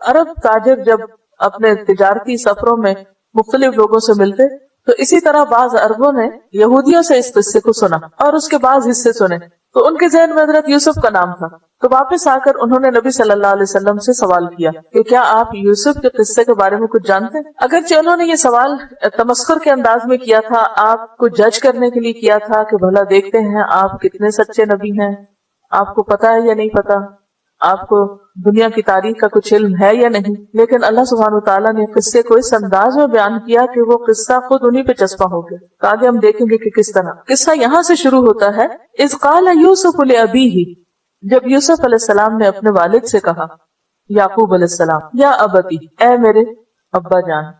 عرب تاجر جب اپنے تجارتی سفروں میں مختلف لوگوں سے ملتے تو اسی طرح بعض عربوں نے یہودیوں سے اس قصے کو سنا اور اس کے بعض حصے سنے، تو ان کے ذہن میں حضرت یوسف کا نام تھا، تو واپس آ کر انہوں نے نبی صلی اللہ علیہ وسلم سے سوال کیا کہ کیا آپ یوسف کے قصے کے بارے میں کچھ جانتے ہیں؟ اگرچہ انہوں نے یہ سوال تمسخر کے انداز میں کیا تھا، آپ کو جج کرنے کے لیے کیا تھا کہ بھلا دیکھتے ہیں آپ کتنے سچے نبی ہیں، آپ کو پتا ہے یا نہیں پتا، آپ کو دنیا کی تاریخ کا کچھ علم ہے یا نہیں، لیکن اللہ سبحانہ وتعالیٰ نے قصے کو اس انداز میں بیان کیا کہ وہ قصہ خود انہی پہ چسپاں ہو گیا۔ تو آگے ہم دیکھیں گے کہ کس طرح قصہ یہاں سے شروع ہوتا ہے۔ اذ قال یوسف لابیہ، جب یوسف علیہ السلام نے اپنے والد سے کہا، یعقوب علیہ السلام، یا ابتی، اے میرے ابا جان،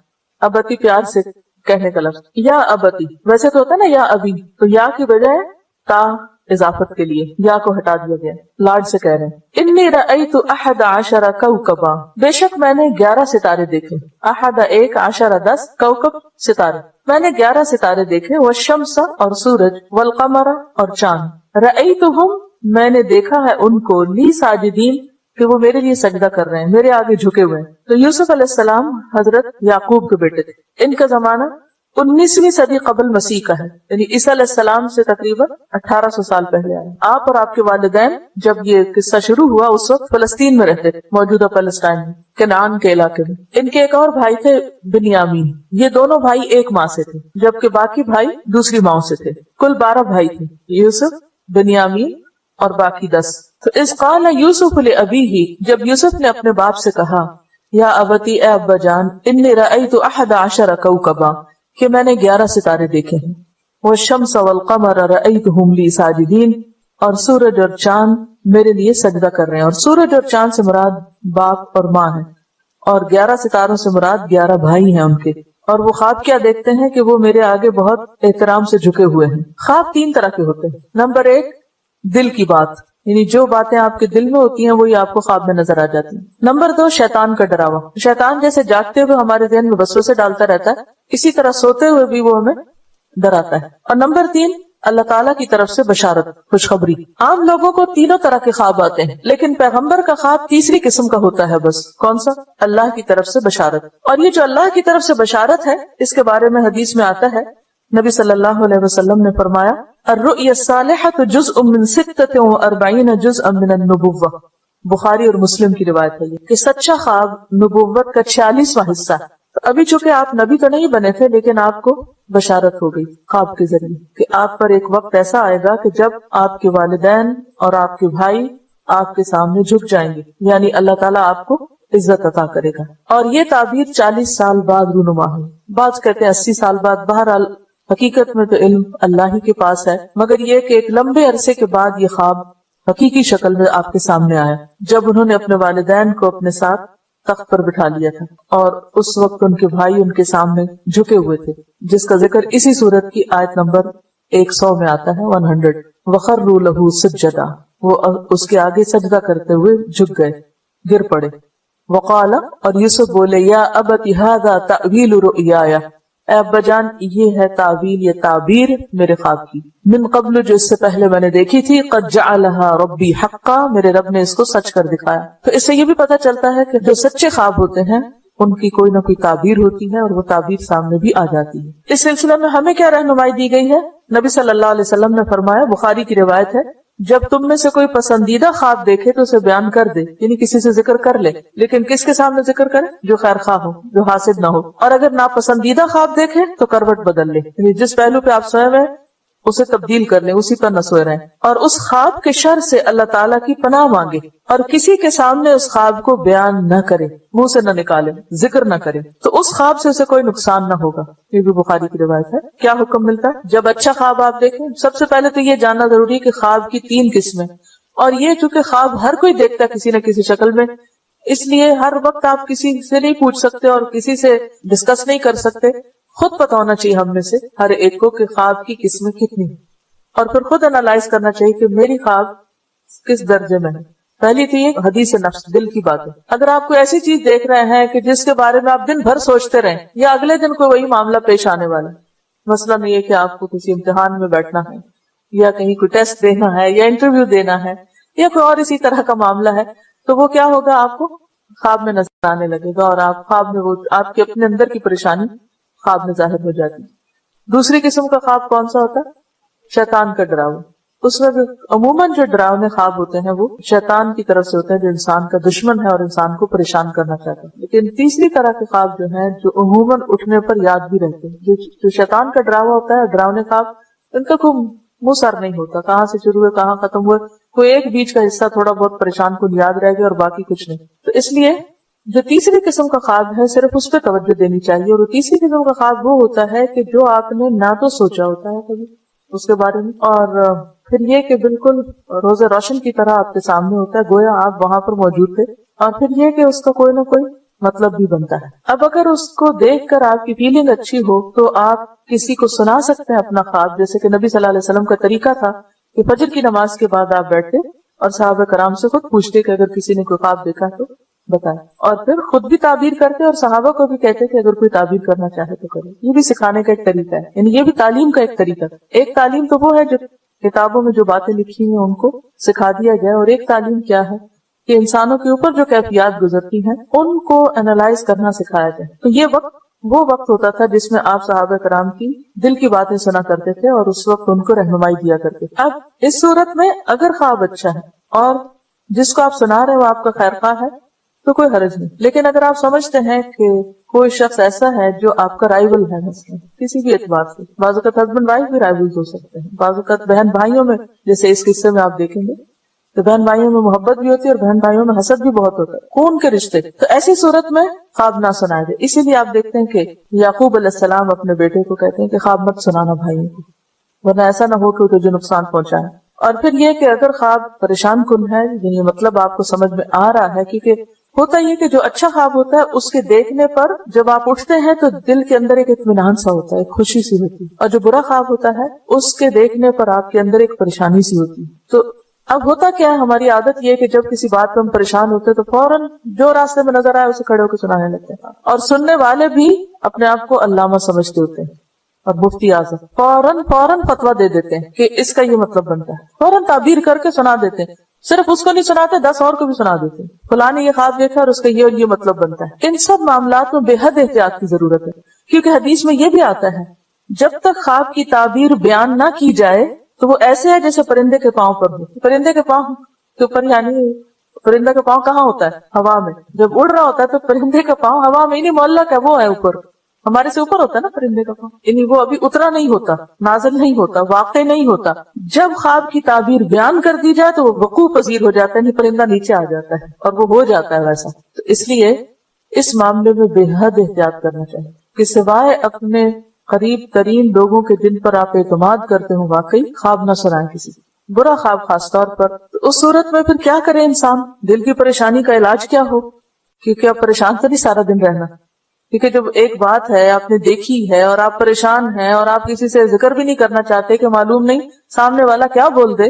ابتی پیار سے کہنے کا لفظ، یا ابتی ویسے تو ہوتا ہے نا یا ابی، تو یا کی بجائے تا اضافت کے لیے یا کو ہٹا دیا گیا، لاڈ سے کہہ رہے ہیں۔ انی رأیت 11 کوکبا، بے شک میں نے 11 ستارے دیکھے، احد 1 10 10 کوکب ستارے، میں نے 11 ستارے دیکھے، والشمس اور سورج، والقمر اور چاند، رأیتہم میں نے دیکھا ہے ان کو، لی ساجدین کہ وہ میرے لیے سجدہ کر رہے ہیں، میرے آگے جھکے ہوئے ہیں۔ تو یوسف علیہ السلام حضرت یعقوب کے بیٹے تھے، ان کا زمانہ 19ویں صدی قبل مسیح کا ہے، یعنی عیسیٰ علیہ السلام سے تقریباً 1800 سال پہلے آئے۔ آپ اور آپ کے والدین جب یہ قصہ شروع ہوا اس وقت فلسطین میں رہتے تھے، موجودہ فلسطین میں، کنعان کے علاقے میں۔ ان کے ایک اور بھائی تھے بنیامین، یہ دونوں بھائی ایک ماں سے تھے، جبکہ باقی بھائی دوسری ماں سے تھے۔ کل 12 بھائی تھے، یوسف، بنیامین اور باقی 10۔ تو اذ قال یوسف لابیہ، جب یوسف نے اپنے باپ سے کہا، یا ابتی، اے ابا جان، انی رأیت 11 کوکبا کہ میں نے 11 ستارے دیکھے ہیں، والشمس والقمر رأیتہم لی ساجدین اور سورج اور چاند میرے لیے سجدہ کر رہے ہیں، اور سورج اور چاند سے مراد باپ اور ماں ہے، اور 11 ستاروں سے مراد 11 بھائی ہیں ان کے۔ اور وہ خواب کیا دیکھتے ہیں کہ وہ میرے آگے بہت احترام سے جھکے ہوئے ہیں۔ خواب 3 طرح کے ہوتے ہیں۔ نمبر 1 دل کی بات، یعنی جو باتیں آپ کے دل میں ہوتی ہیں وہی آپ کو خواب میں نظر آ جاتی ہیں۔ نمبر 2 شیطان کا ڈراوا، شیطان جیسے جاگتے ہوئے ہمارے ذہن میں وسوسے ڈالتا رہتا ہے، اسی طرح سوتے ہوئے بھی وہ ہمیں ڈراتا ہے۔ اور نمبر 3 اللہ تعالیٰ کی طرف سے بشارت، خوشخبری۔ عام لوگوں کو تینوں طرح کے خواب آتے ہیں، لیکن پیغمبر کا خواب تیسری قسم کا ہوتا ہے بس۔ کون سا؟ اللہ کی طرف سے بشارت۔ اور یہ جو اللہ کی طرف سے بشارت ہے، اس کے بارے میں حدیث میں آتا ہے، نبی صلی اللہ علیہ وسلم نے فرمایا، الرؤیا الصالحۃ جزء من 46 جزءا من النبوہ، بخاری اور مسلم کی روایت ہے کہ سچا خواب نبوت کا 46واں حصہ ہے۔ تو ابھی چونکہ آپ نبی تو نہیں بنے تھے، لیکن آپ کو بشارت ہو گئی خواب کے ذریعے کہ آپ پر ایک وقت ایسا آئے گا کہ جب آپ کے والدین اور آپ کے بھائی آپ کے سامنے جھک جائیں گے، یعنی اللہ تعالیٰ آپ کو عزت عطا کرے گا۔ اور یہ تعبیر 40 سال بعد رونما ہوئی، بعض کہتے ہیں 80 سال بعد۔ بہرحال حقیقت میں تو علم اللہ ہی کے پاس ہے، مگر یہ کہ ایک لمبے عرصے کے بعد یہ خواب حقیقی شکل میں آپ کے سامنے آیا، جب انہوں نے اپنے والدین کو اپنے ساتھ تخت پر بٹھا لیا تھا، اور اس وقت ان کے بھائی ان کے سامنے جھکے ہوئے تھے، جس کا ذکر اسی سورت کی آیت نمبر 100 میں آتا ہے، 100۔ وَخَرُّوا لَهُ سُجَّدًا، وہ اس کے آگے سجدہ کرتے ہوئے جھک گئے، گر پڑے۔ وَقَالَ، اور یوسف بولے، یا ابت هَذَا تَأْوِيلُ رُؤْيَايَ، اے ابا جان یہ ہے تعویل، یہ تعبیر میرے خواب کی، من قبل جو اس سے پہلے میں نے دیکھی تھی، قد جعلها ربی حقا، میرے رب نے اس کو سچ کر دکھایا۔ تو اس سے یہ بھی پتہ چلتا ہے کہ جو سچے خواب ہوتے ہیں ان کی کوئی نہ کوئی تعبیر ہوتی ہے، اور وہ تعبیر سامنے بھی آ جاتی ہے۔ اس سلسلے میں ہمیں کیا رہنمائی دی گئی ہے؟ نبی صلی اللہ علیہ وسلم نے فرمایا، بخاری کی روایت ہے، جب تم میں سے کوئی پسندیدہ خواب دیکھے تو اسے بیان کر دے، یعنی کسی سے ذکر کر لے، لیکن کس کے سامنے ذکر کرے؟ جو خیر خواہ ہو، جو حاسد نہ ہو۔ اور اگر ناپسندیدہ خواب دیکھے تو کروٹ بدل لے، یعنی جس پہلو پہ آپ سوئے ہوئے اسے تبدیل کر لیں، اسی پر نہ سوئے رہیں، اور اس خواب کے شر سے اللہ تعالیٰ کی پناہ مانگے، اور کسی کے سامنے اس خواب کو بیان نہ کرے، منہ سے نہ نکالے، ذکر نہ کرے، تو اس خواب سے اسے کوئی نقصان نہ ہوگا۔ یہ بھی بخاری کی روایت ہے۔ کیا حکم ملتا ہے جب اچھا خواب آپ دیکھیں؟ سب سے پہلے تو یہ جاننا ضروری ہے کہ خواب کی 3 قسمیں، اور یہ چونکہ خواب ہر کوئی دیکھتا ہے کسی نہ کسی شکل میں، اس لیے ہر وقت آپ کسی سے نہیں پوچھ سکتے اور کسی سے ڈسکس نہیں کر سکتے۔ خود پتا ہونا چاہیے ہم میں سے ہر ایک کو کہ خواب کی قسمیں کتنی، اور پھر خود انالائز کرنا چاہیے کہ میری خواب کس درجے میں ہے۔ پہلی تو یہ حدیث نفس، دل کی بات ہے۔ اگر آپ کوئی ایسی چیز دیکھ رہے ہیں کہ جس کے بارے میں آپ دن بھر سوچتے رہیں، یا اگلے دن کوئی وہی معاملہ پیش آنے والا ہے، مثلاً یہ کہ آپ کو کسی امتحان میں بیٹھنا ہے، یا کہیں کوئی ٹیسٹ دینا ہے، یا انٹرویو دینا ہے، یا کوئی اور اسی طرح کا معاملہ ہے، تو وہ کیا ہوگا؟ آپ کو خواب میں نظر آنے لگے گا اور آپ خواب میں وہ آپ کے اپنے اندر کی پریشانی خواب میں ظاہر ہو جاتی. دوسری قسم کا خواب کون سا ہوتا ہے؟ شیطان کا ڈراوا. اس میں عموماً جو ڈراونے خواب ہوتے ہیں وہ شیطان کی طرف سے ہوتے ہیں جو انسان کا دشمن ہے اور انسان کو پریشان کرنا چاہتا ہے. لیکن تیسری طرح کے خواب جو ہیں جو عموماً اٹھنے پر یاد بھی رہتے ہیں, جو شیطان کا ڈراوا ہوتا ہے, ڈراونے خواب, ان کا کوئی منہ سر نہیں ہوتا, کہاں سے شروع ہوئے کہاں ختم ہوئے, کوئی ایک بیچ کا حصہ تھوڑا بہت پریشان کو یاد رہ گیا اور باقی کچھ نہیں. تو اس لیے جو تیسری قسم کا خواب ہے صرف اس پہ توجہ دینی چاہیے. اور تیسری قسم کا خواب وہ ہوتا ہے کہ جو آپ نے نہ تو سوچا ہوتا ہے کبھی اس کے بارے میں, اور پھر یہ کہ بالکل روز روشن کی طرح آپ کے سامنے ہوتا ہے, گویا آپ وہاں پر موجود تھے, اور پھر یہ کہ اس کا کوئی نہ کوئی مطلب بھی بنتا ہے. اب اگر اس کو دیکھ کر آپ کی فیلنگ اچھی ہو تو آپ کسی کو سنا سکتے ہیں اپنا خواب, جیسے کہ نبی صلی اللہ علیہ وسلم کا طریقہ تھا کہ فجر کی نماز کے بعد آپ بیٹھتے اور صحابہ کرام سے خود پوچھتے کہ اگر کسی نے کوئی خواب دیکھا تو بتائیں, اور پھر خود بھی تعبیر کرتے اور صحابہ کو بھی کہتے کہ اگر کوئی تعبیر کرنا چاہے تو کرے. یہ بھی سکھانے کا ایک طریقہ ہے, یعنی یہ بھی تعلیم کا ایک طریقہ ہے. ایک تعلیم تو وہ ہے جو کتابوں میں جو باتیں لکھی ہیں ان کو سکھا دیا جائے, اور ایک تعلیم کیا ہے کہ انسانوں کے اوپر جو کیفیات گزرتی ہیں ان کو انالائز کرنا سکھایا جائے. تو یہ وقت وہ وقت ہوتا تھا جس میں آپ صحابہ کرام کی دل کی باتیں سنا کرتے تھے اور اس وقت ان کو رہنمائی دیا کرتے تھے. اب اس صورت میں اگر خواب اچھا ہے اور جس کو آپ سنا رہے ہو آپ کا خیر خواہ ہے تو کوئی حرج نہیں. لیکن اگر آپ سمجھتے ہیں کہ کوئی شخص ایسا ہے جو آپ کا رائیول ہے مثلا کسی بھی اعتبار سے, بعض اوقات ہسبینڈ وائف بھی رائیول ہو سکتے ہیں, بعض اوقات بہن بھائیوں میں, جیسے اس قصے میں آپ دیکھیں گے تو بہن بھائیوں میں محبت بھی ہوتی ہے اور بہن بھائیوں میں حسد بھی بہت ہوتا ہے, خون کے رشتے. تو ایسی صورت میں خواب نہ سنائے جائے. اسی لیے آپ دیکھتے ہیں کہ یعقوب علیہ السلام اپنے بیٹے کو کہتے ہیں کہ خواب مت سنانا بھائیوں کو, ورنہ ایسا نہ ہو کہ تجھے نقصان پہنچائے. اور پھر یہ کہ اگر خواب پریشان کن ہے, یعنی مطلب آپ کو سمجھ میں آ رہا ہے, کیونکہ ہوتا یہ کہ جو اچھا خواب ہوتا ہے اس کے دیکھنے پر جب آپ اٹھتے ہیں تو دل کے اندر ایک اطمینان سا ہوتا ہے, ایک خوشی سی ہوتی ہے, اور جو برا خواب ہوتا ہے اس کے دیکھنے پر آپ کے اندر ایک پریشانی سی ہوتی ہے. تو اب ہوتا کیا ہے, ہماری عادت یہ کہ جب کسی بات پہ ہم پریشان ہوتے ہیں تو فوراً جو راستے میں نظر آئے اسے کھڑے ہو کے سنانے لگتے ہیں, اور سننے والے بھی اپنے آپ کو علامہ سمجھتے ہوتے ہیں اور مفتی اعظم, فوراً فتویٰ دے دیتے ہیں کہ اس کا یہ مطلب بنتا ہے, فوراً تعبیر کر کے سنا دیتے ہیں. صرف اس کو نہیں سناتے, 10 اور کو بھی سنا دیتے ہیں, فلاں نے یہ خواب دیکھا اور اس کا یہ اور یہ مطلب بنتا ہے. ان سب معاملات میں بے حد احتیاط کی ضرورت ہے, کیونکہ حدیث میں یہ بھی آتا ہے جب تک خواب کی تعبیر بیان نہ کی جائے تو وہ ایسے ہے جیسے پرندے کے پاؤں پر ہو. پرندے کے پاؤں کے اوپر, یعنی پرندے کا پاؤں کہاں ہوتا ہے؟ ہوا میں. جب اڑ رہا ہوتا ہے تو پرندے کا پاؤں ہوا میں, نہیں معلق ہے, وہ ہے اوپر, ہمارے سے اوپر ہوتا ہے نا پرندے کا پاؤں, یعنی وہ ابھی اترا نہیں ہوتا, نازل نہیں ہوتا, واقع نہیں ہوتا. جب خواب کی تعبیر بیان کر دی جائے تو وہ وقوع پذیر ہو جاتا ہے, نہیں پرندہ نیچے آ جاتا ہے اور وہ ہو جاتا ہے ویسا. تو اس لیے اس معاملے میں بے حد احتیاط کرنا چاہیے کہ سوائے اپنے قریب ترین لوگوں کے جن پر آپ اعتماد کرتے ہوں واقعی خواب نہ سنائیں کسی کو, برا خواب خاص طور پر. تو اس صورت میں پھر کیا کرے انسان, دل کی پریشانی کا علاج کیا ہو, کیونکہ آپ پریشان تو نہیں سارا دن رہنا, کیونکہ جب ایک بات ہے آپ نے دیکھی ہے اور آپ پریشان ہیں اور آپ کسی سے ذکر بھی نہیں کرنا چاہتے کہ معلوم نہیں سامنے والا کیا بول دے,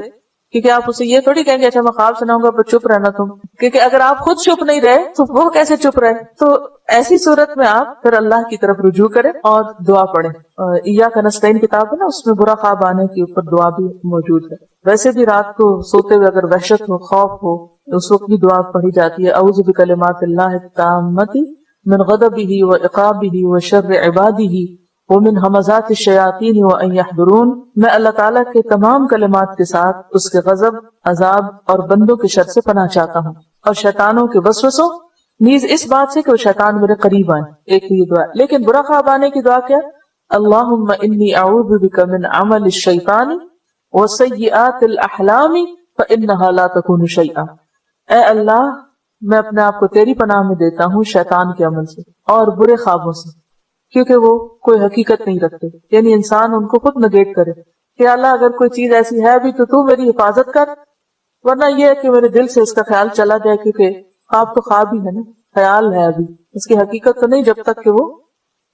کیونکہ آپ اسے یہ تھوڑی کہیں گے اچھا میں خواب سناؤں گا پر چپ رہنا تم, کیونکہ اگر آپ خود چپ نہیں رہے تو وہ کیسے چپ رہے. تو ایسی صورت میں آپ پھر اللہ کی طرف رجوع کریں اور دعا پڑھیں. ایاک نستعین کتاب ہے نا, اس میں برا خواب آنے کے اوپر دعا بھی موجود ہے. ویسے بھی رات کو سوتے ہوئے اگر وحشت ہو, خوف ہو, اس وقت بھی دعا پڑھی جاتی ہے, اعوذ بکلمات اللہ التامۃ من غضبہ وعقابہ وشر عبادہ ومن ہمزات الشیاطین وان یحضرون. میں اللہ تعالیٰ کے تمام کلمات کے ساتھ اس کے غضب, عذاب اور بندوں کے شر سے پناہ چاہتا ہوں, اور شیطانوں کے وسوسوں, نیز اس بات سے کہ وہ شیطان میرے قریب آئیں. ایک یہ دعا. لیکن برا خواب آنے کی دعا کیا, اللہم انی اعوذ بک من عمل الشیطان وسیئات الاحلام فانہا لا تکون شیئا. اے اللہ میں اپنے آپ کو تیری پناہ میں دیتا ہوں شیطان کے عمل سے اور برے خوابوں سے, کیونکہ وہ کوئی حقیقت نہیں رکھتے. یعنی انسان ان کو خود نگیٹ کرے کہ اللہ اگر کوئی چیز ایسی ہے بھی تو میری حفاظت کر, ورنہ یہ ہے کہ میرے دل سے اس کا خیال چلا جائے, کیونکہ خواب تو خواب ہی ہے نا, خیال ہے, ابھی اس کی حقیقت تو نہیں جب تک کہ وہ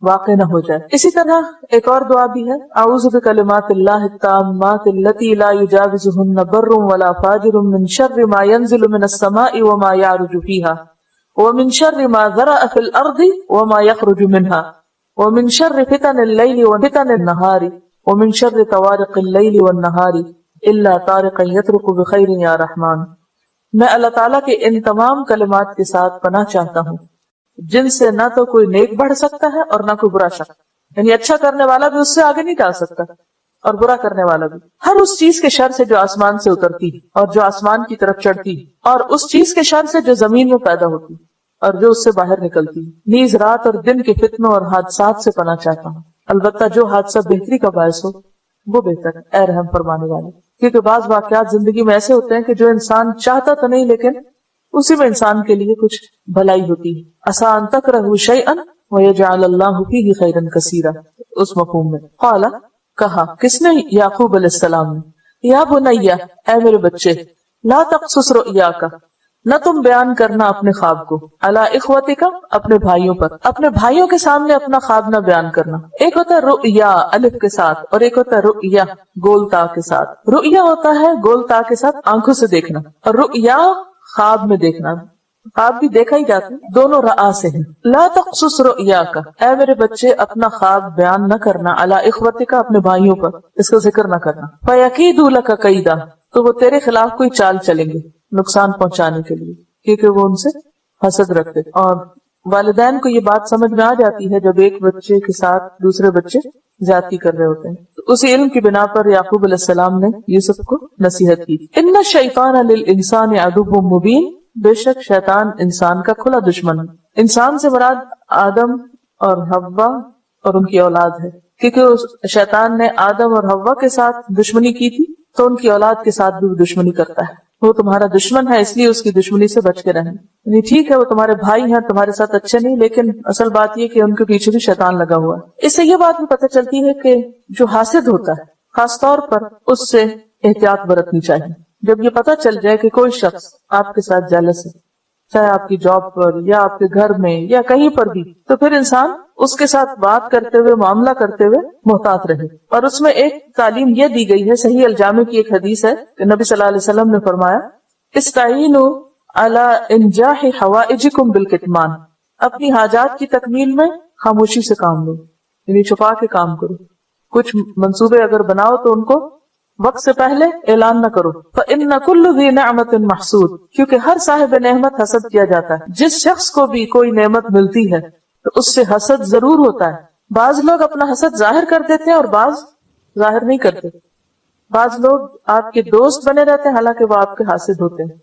واقع نہ ہو جائے. اسی طرح ایک اور دعا بھی ہے, اعوذ بکلمات اللہ التامات التی لا یجاوزہن بر ولا فاجر من شر ما ينزل من السماء وما يعرج فيها ومن شر ما ذرأ في الارض وما يخرج منها ومن شر فتن الليل وفتن النهار ومن شر طوارق الليل والنهار الا طارقا يطرق بخير يا رحمن. میں اللہ تعالیٰ کے ان تمام کلمات کے ساتھ پناہ چاہتا ہوں جن سے نہ تو کوئی نیک بڑھ سکتا ہے اور نہ کوئی برا شخص، یعنی اچھا کرنے والا بھی اس سے آگے نہیں جا سکتا اور برا کرنے والا بھی، ہر اس چیز کے شر سے جو آسمان سے اترتی اور جو آسمان کی طرف چڑھتی، اور اس چیز کے شر سے جو زمین میں پیدا ہوتی اور جو اس سے باہر نکلتی، نیز رات اور دن کے فتنوں اور حادثات سے پناہ چاہتا ہوں، البتہ جو حادثہ بہتری کا باعث ہو وہ بہتر ہے اے رحم فرمانے والے، کیونکہ بعض واقعات زندگی میں ایسے ہوتے ہیں کہ جو انسان چاہتا تو نہیں لیکن اسی میں انسان کے لیے کچھ بھلائی ہوتی ہے. عسیٰ ان تکرہوا شیئا ویجعل اللہ فیہ خیرا کثیرا، اس مفہوم میں. قال، کہا کس نے؟ یعقوب علیہ السلام نے. یا بنی، اے میرے بچے، لا تقصص رؤیاک، نہ تم بیان کرنا اپنے خواب کو، علی اخوتک، اپنے بھائیوں پر، اپنے بھائیوں کے سامنے اپنا خواب نہ بیان کرنا. ایک ہوتا ہے رؤیا الف کے ساتھ اور ایک ہوتا ہے رؤیا گول تا کے ساتھ. رؤیا ہوتا ہے گول تا کے ساتھ آنکھوں سے دیکھنا، اور رؤیا خواب میں دیکھنا. خواب بھی دیکھا ہی جاتا ہے، دونوں رآ سے ہیں. لا تقصص رؤیاک، اے میرے بچے اپنا خواب بیان نہ کرنا، علی اخوتک، اپنے بھائیوں پر، اس کا ذکر نہ کرنا. فیکیدوا لک کیدا، تو وہ تیرے خلاف کوئی چال چلیں گے نقصان پہنچانے کے لیے، کیونکہ وہ ان سے حسد رکھتے. اور والدین کو یہ بات سمجھ میں آ جاتی ہے جب ایک بچے کے ساتھ دوسرے بچے زیادتی کر رہے ہوتے ہیں. تو اسی علم کی بنا پر یعقوب علیہ السلام نے یوسف کو نصیحت کی. ان الشیطان للانسان عدو مبین، بے شک شیطان انسان کا کھلا دشمن ہے. انسان سے مراد آدم اور حوا اور ان کی اولاد ہے، کیونکہ شیطان نے آدم اور حوا کے ساتھ دشمنی کی تھی تو ان کی اولاد کے ساتھ بھی دشمنی کرتا ہے. وہ تمہارا دشمن ہے، اس لیے اس کی دشمنی سے بچ کے رہیں. یعنی ٹھیک ہے وہ تمہارے بھائی ہیں، تمہارے ساتھ اچھے نہیں، لیکن اصل بات یہ کہ ان کے پیچھے بھی شیطان لگا ہوا ہے. اس سے یہ بات بھی پتہ چلتی ہے کہ جو حاسد ہوتا ہے خاص طور پر اس سے احتیاط برتنی چاہیے. جب یہ پتہ چل جائے کہ کوئی شخص آپ کے ساتھ جالس ہے، چاہے آپ کی جاب پر یا آپ کے گھر میں یا کہیں پر بھی، تو پھر انسان اس کے ساتھ بات کرتے ہوئے، معاملہ کرتے ہوئے محتاط رہے. اور اس میں ایک تعلیم یہ دی گئی ہے، صحیح الجامع کی ایک حدیث ہے کہ نبی صلی اللہ علیہ وسلم نے فرمایا، استعینوا علی انجاح حوائجکم بالکتمان، اپنی حاجات کی تکمیل میں خاموشی سے کام لو، یعنی چھپا کے کام کرو. کچھ منصوبے اگر بناؤ تو ان کو وقت سے پہلے اعلان نہ کرو. فإن كل ذی نعمت محسود، کیونکہ ہر صاحب نعمت حسد کیا جاتا ہے. جس شخص کو بھی کوئی نعمت ملتی ہے تو اس سے حسد ضرور ہوتا ہے. بعض لوگ اپنا حسد ظاہر کر دیتے ہیں اور بعض ظاہر نہیں کرتے. بعض لوگ آپ کے دوست بنے رہتے ہیں حالانکہ وہ آپ کے حاسد ہوتے ہیں.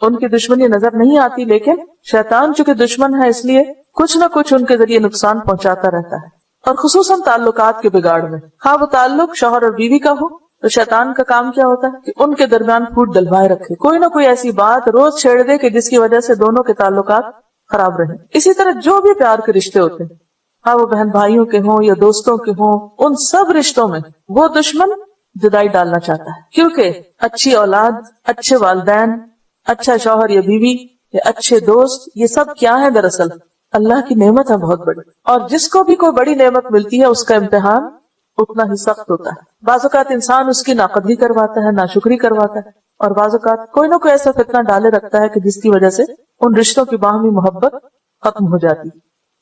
ان کی دشمنی نظر نہیں آتی، لیکن شیطان چونکہ دشمن ہے اس لیے کچھ نہ کچھ ان کے ذریعے نقصان پہنچاتا رہتا ہے. اور خصوصاً تعلقات کے بگاڑ میں، ہاں وہ تعلق شوہر اور بیوی کا ہو تو شیطان کا کام کیا ہوتا ہے کہ ان کے درمیان پھوٹ ڈلوائے رکھے، کوئی نہ کوئی ایسی بات روز چھیڑ دے کہ جس کی وجہ سے دونوں کے تعلقات خراب رہیں. اسی طرح جو بھی پیار کے رشتے ہوتے ہیں، ہاں وہ بہن بھائیوں کے ہوں یا دوستوں کے ہوں، ان سب رشتوں میں وہ دشمن جدائی ڈالنا چاہتا ہے. کیونکہ اچھی اولاد، اچھے والدین، اچھا شوہر یا بیوی یا اچھے دوست، یہ سب کیا ہے؟ دراصل اللہ کی نعمت ہے بہت بڑی. اور جس کو بھی کوئی بڑی نعمت ملتی ہے اس کا امتحان اتنا ہی سخت ہوتا ہے. بعض اوقات انسان اس کی ناقدری کرواتا ہے، ناشکری کرواتا ہے، اور بعض اوقات کوئی نہ کوئی ایسا فتنہ ڈالے رکھتا ہے کہ جس کی وجہ سے ان رشتوں کی باہمی محبت ختم ہو جاتی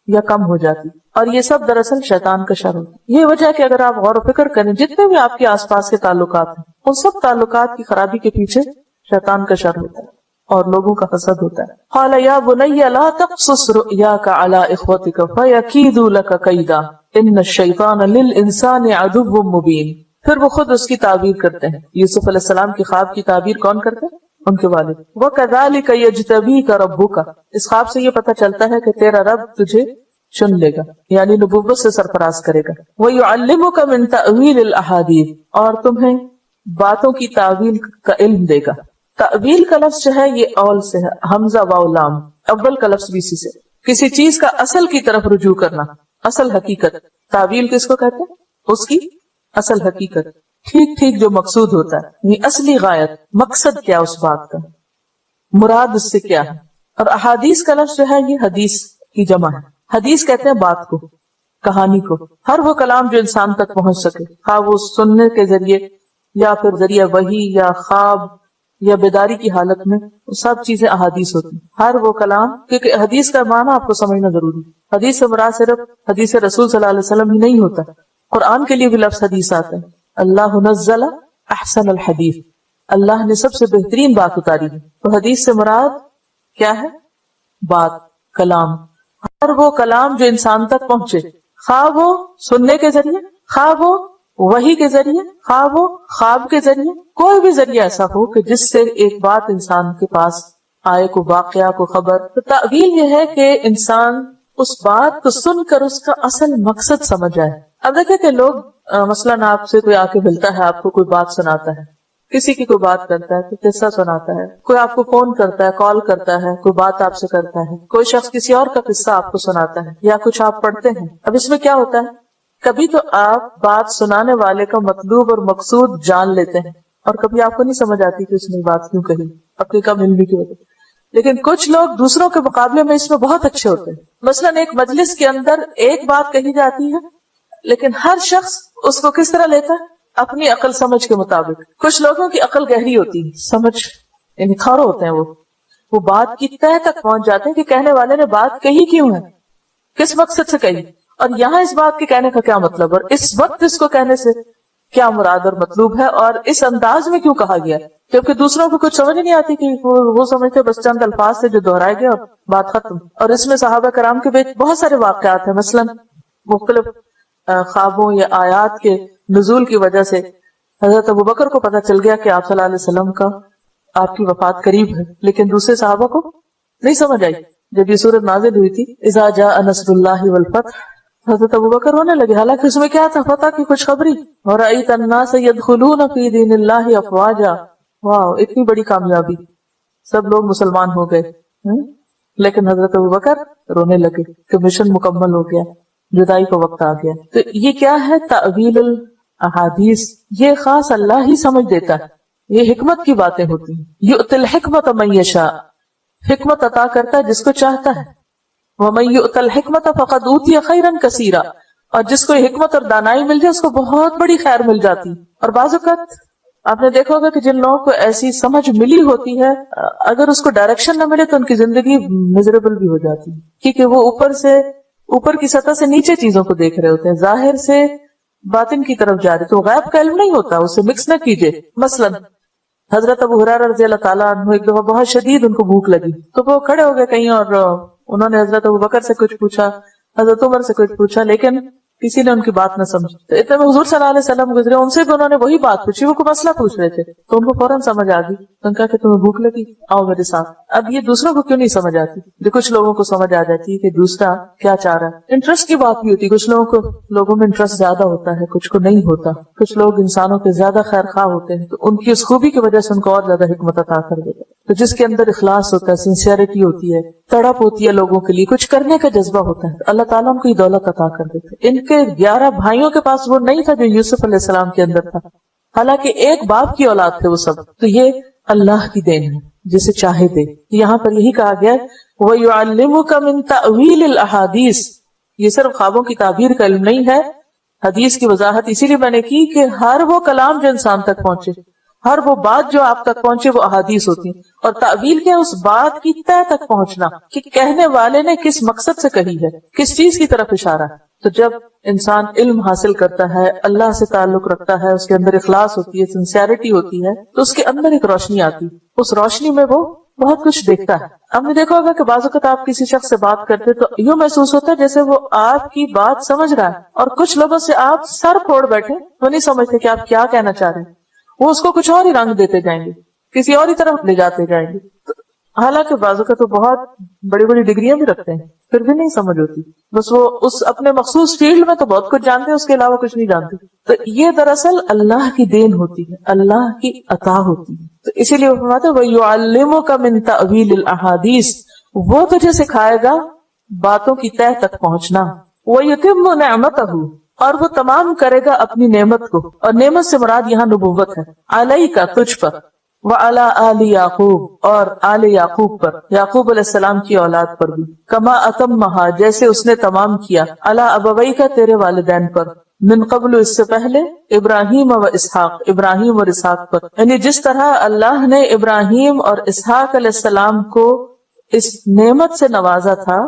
یا کم ہو جاتی. اور یہ سب دراصل شیطان کا شر ہوتا ہے. یہ وجہ ہے کہ اگر آپ غور و فکر کریں، جتنے بھی آپ کے آس پاس کے تعلقات ہیں ان سب تعلقات کی خرابی کے پیچھے شیطان کا شر ہوتا ہے اور لوگوں کا حسد ہوتا ہے. قال یا بنی لا تقصص رؤیاک علی اخوتک فیکیدوا لک کیدا ان الشیطان للانسان عدو مبین. پھر وہ خود اس کی تعبیر کرتے ہیں. یوسف علیہ السلام کی خواب کی تعبیر کون کرتے ہیں؟ ان کے والد. وَكَذَلِكَ يَجْتَبِيكَ رَبُّكَ، اس خواب سے یہ پتہ چلتا ہے کہ تیرا رب تجھے چن لے گا، یعنی نبوت سے سرفراز کرے گا. وَيُعَلِّمُكَ مِن تَأْوِيلِ الْأَحَادِيثِ، اور تمہیں باتوں کی تعویل کا علم دے گا. تعویل کا لفظ جو ہے یہ اول سے ہے، حمزہ واو لام، اول کا لفظ بھی اسی سے. کسی چیز کا اصل کی طرف رجوع کرنا، اصل حقیقت. تعویل کس کو کہتے ہیں؟ اس کی اصل حقیقت، ٹھیک ٹھیک جو مقصود ہوتا ہے، یہ اصلی غایت، مقصد کیا اس بات کا، مراد اس سے کیا ہے. اور احادیث کا لفظ جو ہے یہ حدیث کی جمع ہے. حدیث کہتے ہیں بات کو، کہانی کو، ہر وہ کلام جو انسان تک پہنچ سکے، خواہ وہ سننے کے ذریعے یا پھر ذریعہ وحی یا خواب یا بیداری کی حالت میں، سب چیزیں احادیث ہوتی ہیں. ہر وہ کلام، کیونکہ حدیث کا معنی آپ کو سمجھنا ضروری ہے. حدیث سے مراد صرف حدیث رسول صلی اللہ علیہ وسلم ہی نہیں ہوتا، قرآن کے لیے بھی لفظ حدیث آتا ہے. اللہ نزل احسن الحدیث، اللہ نے سب سے بہترین بات اتاری ہے. تو حدیث سے مراد کیا ہے؟ بات، کلام. ہر وہ کلام جو انسان تک پہنچے، خواہ وہ سننے کے ذریعے، خواہ وہ وحی کے ذریعے، خواہ وہ خواب کے ذریعے، کوئی بھی ذریعہ ایسا ہو کہ جس سے ایک بات انسان کے پاس آئے، کو واقعہ، کو خبر. تو تعویل یہ ہے کہ انسان اس بات کو سن کر اس کا اصل مقصد سمجھ آئے. اب دیکھیں کہ لوگ مثلاً آپ سے کوئی آ کے ملتا ہے، آپ کو کوئی بات سناتا ہے، کسی کی کوئی بات کرتا ہے، کوئی قصہ سناتا ہے، کوئی آپ کو فون کرتا ہے، کال کرتا ہے، کوئی بات آپ سے کرتا ہے، کوئی شخص کسی اور کا قصہ آپ کو سناتا ہے یا کچھ آپ پڑھتے ہیں. اب اس میں کیا ہوتا ہے، کبھی تو آپ بات سنانے والے کا مطلوب اور مقصود جان لیتے ہیں، اور کبھی آپ کو نہیں سمجھ آتی کہ اس نے بات کیوں کہی، اپنی کم علمی کی وجہ. لیکن کچھ لوگ دوسروں کے مقابلے میں اس میں بہت اچھے ہوتے ہیں. مثلاً ایک مجلس کے اندر ایک بات کہی جاتی ہے، لیکن ہر شخص اس کو کس طرح لیتا ہے؟ اپنی عقل سمجھ کے مطابق. کچھ لوگوں کی عقل گہری ہوتی ہے، سمجھ یعنی تھورو ہوتے ہیں، وہ بات کی تہہ تک پہنچ جاتے ہیں کہ کہنے والے نے بات کہی کیوں ہے، کس مقصد سے کہی، اور یہاں اس بات کے کہنے کا کیا مطلب، اور اس وقت اس کو کہنے سے کیا مراد اور مطلوب ہے، اور اس انداز میں کیوں کہا گیا. جبکہ دوسروں کو کچھ سمجھ نہیں آتی کہ وہ سمجھتے بس چند الفاظ سے جو دہرائے گئے اور بات ختم. اور اس میں صحابہ کرام کے بیچ بہت سارے واقعات ہیں. مثلاً مختلف خوابوں یا آیات کے نزول کی وجہ سے حضرت ابوبکر کو پتہ چل گیا کہ آپ صلی اللہ علیہ وسلم کا آپ کی وفات قریب ہے، لیکن دوسرے صحابہ کو نہیں سمجھ آئی. جب یہ سورت نازل ہوئی تھی اذا جاء نصر اللہ والفتح، حضرت ابوبکر رونے لگے، حالانکہ اس میں کیا تھا، فتح کی خوشخبری. وَرَأَيْتَ النَّاسَ يَدْخُلُونَ فِي دِينِ اللَّهِ أَفْوَاجًا، واہ اتنی بڑی کامیابی، سب لوگ مسلمان ہو گئے. لیکن حضرت ابوبکر رونے لگے کہ مشن مکمل ہو گیا، جدائی کا وقت آ گیا. تو یہ کیا ہے؟ تعویل الاحادیث. یہ خاص اللہ ہی سمجھ دیتا ہے، یہ حکمت کی باتیں ہوتی ہیں. یؤتی الحکمت من یشاء، حکمت عطا کرتا ہے جس کو چاہتا ہے. ومن یؤت الحکمت فقد اوتی خیرا کثیرا، اور جس کو حکمت اور دانائی مل جائے اس کو بہت بڑی خیر مل جاتی. اور بعض اوقات آپ نے دیکھا ہوگا کہ جن لوگوں کو ایسی سمجھ ملی ہوتی ہے، اگر اس کو ڈائریکشن نہ ملے تو ان کی زندگی میزریبل بھی ہو جاتی ہے، کیونکہ وہ اوپر کی سطح سے نیچے چیزوں کو دیکھ رہے ہوتے ہیں، ظاہر سے باطن کی طرف جا رہے. تو غیب کا علم نہیں ہوتا، اسے مکس نہ کیجیے. مثلا حضرت ابو ہریرہ رضی اللہ تعالیٰ عنہ ایک دفعہ بہت شدید ان کو بھوک لگی، تو وہ کھڑے ہو گئے کہیں اور انہوں نے حضرت ابو بکر سے کچھ پوچھا، حضرت عمر سے کچھ پوچھا، لیکن کسی نے ان کی بات نہ سمجھی. تو اتنے میں حضور صلی اللہ علیہ وسلم گزرے، ان سے بھی انہوں نے وہی بات پوچھی، وہ کوئی مسئلہ پوچھ رہے تھے، تو ان کو فوراً سمجھ آ گئی. تو ان کا کہ تمہیں بھوک لگی، آؤ میرے ساتھ. اب یہ دوسروں کو کیوں نہیں سمجھ آتی؟ جو کچھ لوگوں کو سمجھ آ جاتی ہے کہ دوسرا کیا چاہ رہا ہے. انٹرسٹ کی بات بھی ہوتی ہے، کچھ لوگوں میں انٹرسٹ زیادہ ہوتا ہے، کچھ کو نہیں ہوتا. کچھ لوگ انسانوں کے زیادہ خیر خواہ ہوتے ہیں، تو ان کی اس خوبی کی وجہ سے ان کو اور زیادہ حکمت عطا کر دیتا ہے. تو جس کے اندر اخلاص ہوتا ہے، سنسیئرٹی ہوتی ہے، تڑپ ہوتی ہے لوگوں کے لیے، کچھ کرنے کا جذبہ ہوتا ہے، اللہ تعالیٰ ان کو یہ دولت عطا کر دیتے. ان کے 11 بھائیوں کے پاس وہ نہیں تھا جو یوسف علیہ السلام کے اندر تھا، حالانکہ ایک باپ کی اولاد تھے وہ سب. تو یہ اللہ کی دین ہے، جسے چاہے دے. یہاں پر یہی کہا گیا وَيُعَلِّمُكَ مِن تَأْوِيلِ الْأَحَادِيثِ، یہ صرف خوابوں کی تعبیر کا علم نہیں ہے. حدیث کی وضاحت اسی لیے میں نے کی کہ ہر وہ کلام جو انسان تک پہنچے، ہر وہ بات جو آپ تک پہنچے، وہ احادیث ہوتی ہیں. اور تعویل کیا؟ اس بات کی تہ تک پہنچنا کہ کہنے والے نے کس مقصد سے کہی ہے، کس چیز کی طرف اشارہ ہے. تو جب انسان علم حاصل کرتا ہے، اللہ سے تعلق رکھتا ہے، اس کے اندر اخلاص ہوتی ہے، سنسیئرٹی ہوتی ہے، تو اس کے اندر ایک روشنی آتی ہے. اس روشنی میں وہ بہت کچھ دیکھتا ہے. ہم نے دیکھا ہوگا کہ بعض اوقات آپ کسی شخص سے بات کرتے تو یوں محسوس ہوتا ہے جیسے وہ آپ کی بات سمجھ رہا ہے، اور کچھ لوگوں سے آپ سر پھوڑ بیٹھے، وہ نہیں سمجھتے کہ آپ کیا کہنا چاہ رہے ہیں. وہ اس کو کچھ اور ہی رنگ دیتے جائیں گے، کسی اور ہی طرف لے جاتے جائیں گے. حالانکہ بعضوں کا تو بہت بڑی بڑی ڈگریاں بھی رکھتے ہیں، پھر بھی نہیں سمجھ ہوتی. بس وہ اس اپنے مخصوص فیلڈ میں تو بہت کچھ جانتے ہیں، اس کے علاوہ کچھ نہیں جانتے. تو یہ دراصل اللہ کی دین ہوتی ہے، اللہ کی عطا ہوتی ہے. تو اسی لیے وہ فرماتے ہیں وَيُعَلِّمُكَ مِن تَأْوِيلِ الْأَحَادِيثِ، وہ تجھے سکھائے گا باتوں کی تہ تک پہنچنا. وَيُتِمُّ نِعْمَتَهُ، اور وہ تمام کرے گا اپنی نعمت کو، اور نعمت سے مراد یہاں نبوت ہے. عَلَيْكَ، تجھ پر، وَعَلَىٰ آلِ يَعْقُوبَ، اور آل یعقوب پر، یعقوب علیہ السلام کی اولاد پر بھی. کما اتمہا، جیسے اس نے تمام کیا، علی ابویک، تیرے والدین پر، من قبل، اس سے پہلے، ابراہیم و اسحاق، ابراہیم اور اسحاق پر. یعنی جس طرح اللہ نے ابراہیم اور اسحاق علیہ السلام کو اس نعمت سے نوازا تھا،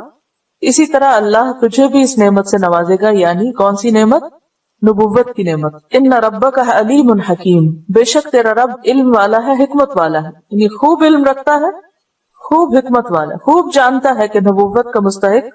اسی طرح اللہ تجھے بھی اس نعمت سے نوازے گا. یعنی کون سی نعمت؟ نبوت کی نعمت. ان ربک علیم حکیم، بے شک تیرا رب علم والا ہے، حکمت والا ہے، یعنی خوب علم رکھتا ہے، خوب حکمت والا ہے، خوب جانتا ہے کہ نبوت کا مستحق